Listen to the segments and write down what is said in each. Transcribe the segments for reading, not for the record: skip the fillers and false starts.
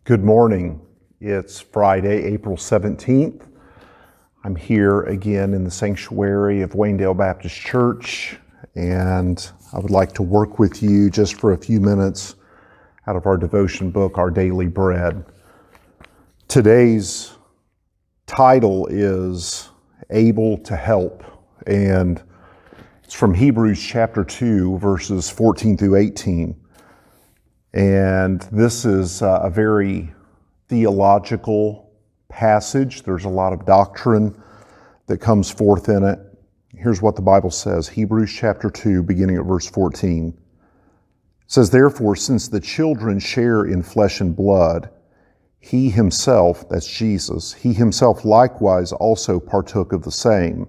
Good morning. It's Friday, April 17th. I'm here again in the sanctuary of Waynedale Baptist Church, and I would like to work with you just for a few minutes out of our devotion book, Our Daily Bread. Today's title is Able to Help, and it's from Hebrews chapter 2, verses 14 through 18. And this is a very theological passage. There's a lot of doctrine that comes forth in it. Here's what the Bible says, Hebrews chapter 2, beginning at verse 14. It says, "Therefore, since the children share in flesh and blood, he himself," that's Jesus, "he himself likewise also partook of the same,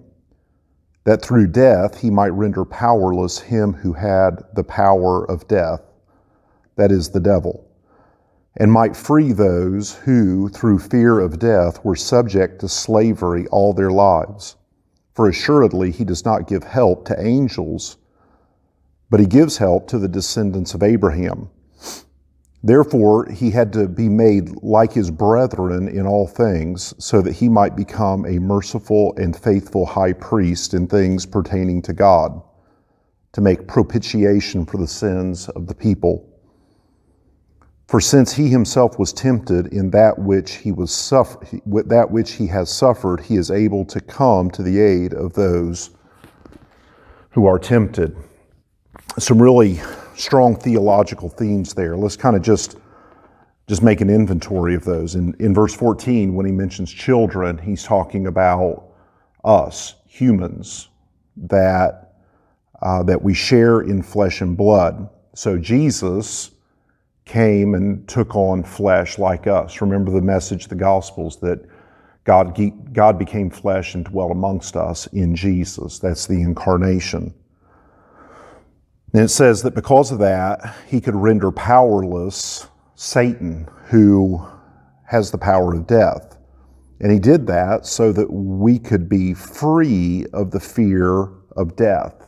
that through death he might render powerless him who had the power of death, that is the devil, and might free those who, through fear of death, were subject to slavery all their lives. For assuredly he does not give help to angels, but he gives help to the descendants of Abraham. Therefore he had to be made like his brethren in all things, so that he might become a merciful and faithful high priest in things pertaining to God, to make propitiation for the sins of the people. For since he himself was tempted in that which he has suffered, he is able to come to the aid of those who are tempted." Some really strong theological themes there. Let's kind of just make an inventory of those. In verse 14, when he mentions children, he's talking about us, humans, that we share in flesh and blood. So Jesus came and took on flesh like us. Remember the message of the Gospels that God became flesh and dwelt amongst us in Jesus. That's the incarnation. And it says that because of that, he could render powerless Satan, who has the power of death. And he did that so that we could be free of the fear of death.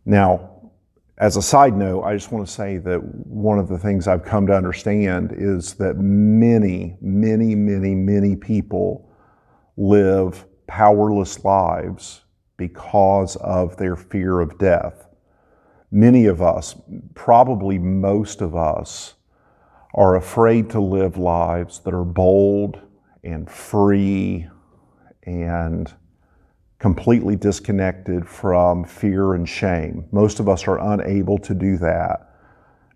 Now, as a side note, I just want to say that one of the things I've come to understand is that many people live powerless lives because of their fear of death. Many of us, probably most of us, are afraid to live lives that are bold and free and completely disconnected from fear and shame. Most of us are unable to do that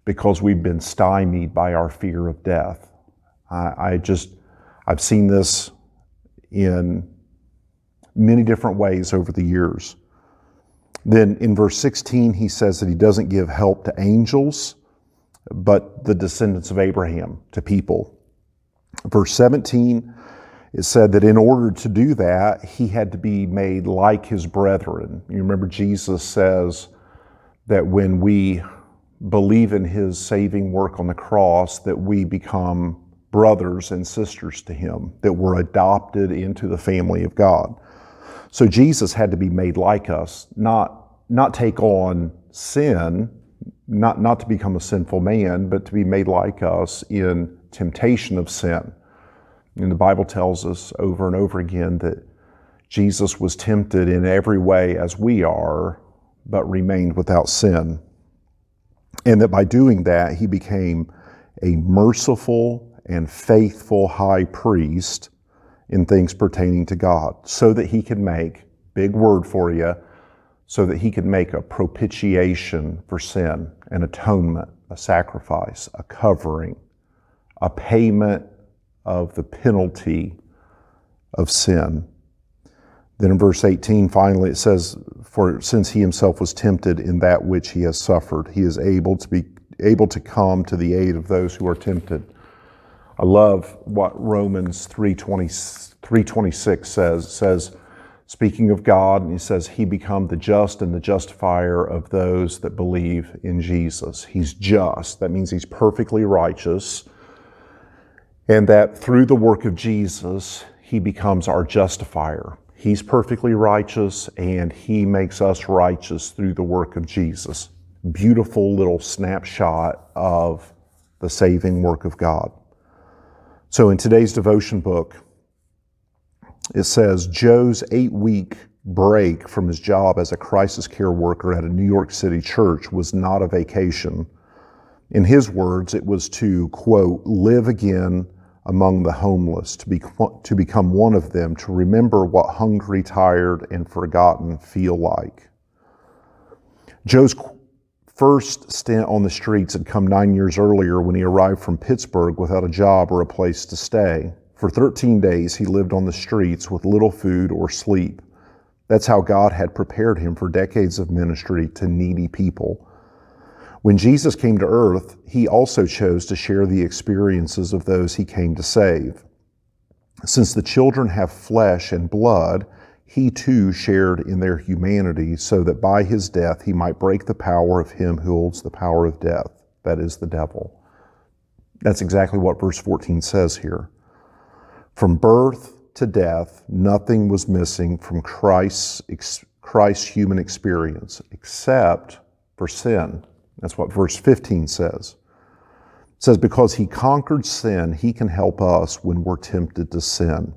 because we've been stymied by our fear of death. I've seen this in many different ways over the years. Then in verse 16, he says that he doesn't give help to angels, but the descendants of Abraham, to people. Verse 17, it said that in order to do that, he had to be made like his brethren. You remember Jesus says that when we believe in his saving work on the cross, that we become brothers and sisters to him, that we're adopted into the family of God. So Jesus had to be made like us, not take on sin, not to become a sinful man, but to be made like us in temptation of sin. And the Bible tells us over and over again that Jesus was tempted in every way as we are, but remained without sin. And that by doing that, he became a merciful and faithful high priest in things pertaining to God, so that he could make, big word for you, so that he could make a propitiation for sin, an atonement, a sacrifice, a covering, a payment of the penalty of sin. Then in verse 18, finally, it says, "For since he himself was tempted in that which he has suffered, he is able to come to the aid of those who are tempted." I love what Romans 3:26 says. It says, speaking of God, and he says, "He become the just and the justifier of those that believe in Jesus." He's just. That means he's perfectly righteous. And that through the work of Jesus, he becomes our justifier. He's perfectly righteous, and he makes us righteous through the work of Jesus. Beautiful little snapshot of the saving work of God. So in today's devotion book, it says Joe's 8-week break from his job as a crisis care worker at a New York City church was not a vacation. In his words, it was to, quote, live again among the homeless, to become one of them, to remember what hungry, tired, and forgotten feel like. Joe's first stint on the streets had come 9 years earlier when he arrived from Pittsburgh without a job or a place to stay. For 13 days, he lived on the streets with little food or sleep. That's how God had prepared him for decades of ministry to needy people. When Jesus came to earth, he also chose to share the experiences of those he came to save. Since the children have flesh and blood, he too shared in their humanity so that by his death he might break the power of him who holds the power of death, that is the devil. That's exactly what verse 14 says here. From birth to death, nothing was missing from Christ's human experience except for sin. That's what verse 15 says. It says, because he conquered sin, he can help us when we're tempted to sin.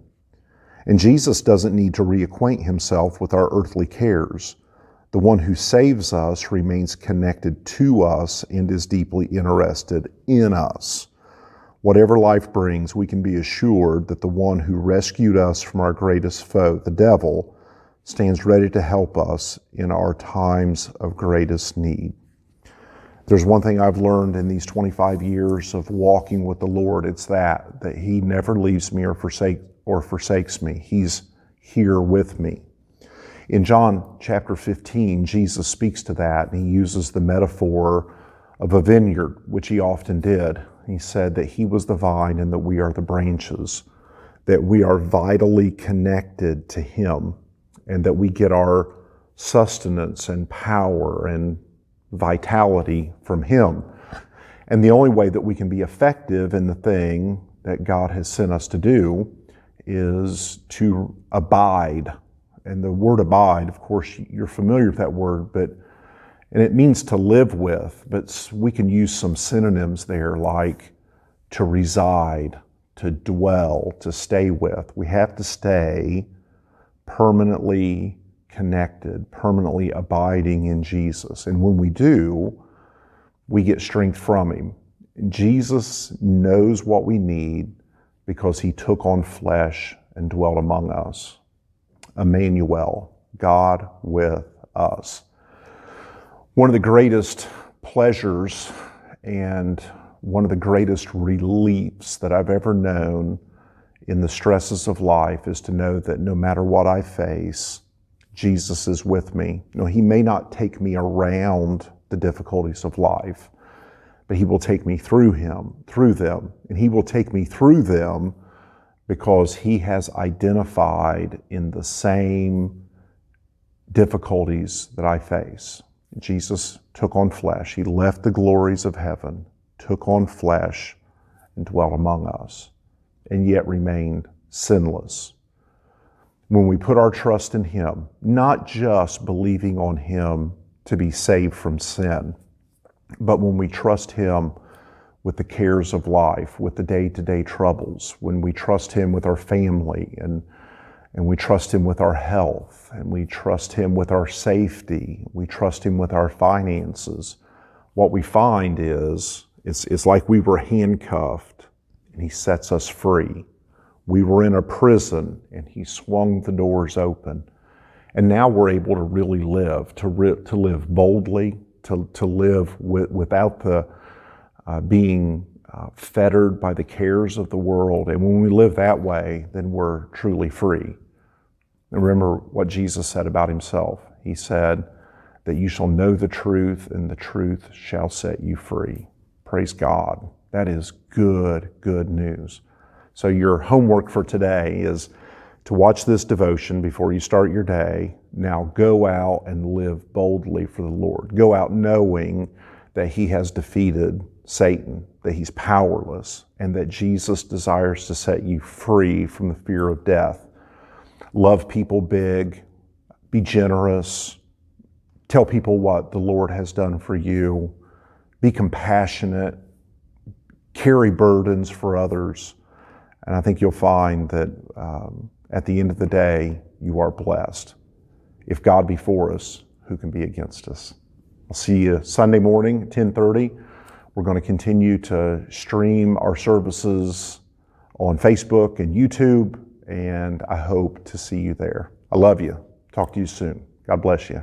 And Jesus doesn't need to reacquaint himself with our earthly cares. The one who saves us remains connected to us and is deeply interested in us. Whatever life brings, we can be assured that the one who rescued us from our greatest foe, the devil, stands ready to help us in our times of greatest need. There's one thing I've learned in these 25 years of walking with the Lord, it's that he never leaves me or forsakes me. He's here with me. In John chapter 15, Jesus speaks to that, and he uses the metaphor of a vineyard, which he often did. He said that he was the vine and that we are the branches, that we are vitally connected to him, and that we get our sustenance and power and vitality from him. And the only way that we can be effective in the thing that God has sent us to do is to abide. And the word abide, of course, you're familiar with that word, and it means to live with, but we can use some synonyms there like to reside, to dwell, to stay with. We have to stay permanently connected, permanently abiding in Jesus. And when we do, we get strength from him. Jesus knows what we need because he took on flesh and dwelt among us. Emmanuel, God with us. One of the greatest pleasures and one of the greatest reliefs that I've ever known in the stresses of life is to know that no matter what I face, Jesus is with me. You know, he may not take me around the difficulties of life, but he will take me through them. And he will take me through them because he has identified in the same difficulties that I face. Jesus took on flesh. He left the glories of heaven, took on flesh, and dwelt among us, and yet remained sinless. When we put our trust in him, not just believing on him to be saved from sin, but when we trust him with the cares of life, with the day-to-day troubles, when we trust him with our family, and we trust him with our health, and we trust him with our safety, we trust him with our finances, what we find is it's like we were handcuffed and he sets us free. We were in a prison and he swung the doors open. And now we're able to really live, to live boldly, to live without the being fettered by the cares of the world. And when we live that way, then we're truly free. And remember what Jesus said about himself. He said that you shall know the truth and the truth shall set you free. Praise God. That is good news. So your homework for today is to watch this devotion before you start your day. Now go out and live boldly for the Lord. Go out knowing that he has defeated Satan, that he's powerless, and that Jesus desires to set you free from the fear of death. Love people big, be generous, tell people what the Lord has done for you, be compassionate, carry burdens for others, And I think you'll find that at the end of the day, you are blessed. If God be for us, who can be against us? I'll see you Sunday morning at 10:30. We're going to continue to stream our services on Facebook and YouTube, and I hope to see you there. I love you. Talk to you soon. God bless you.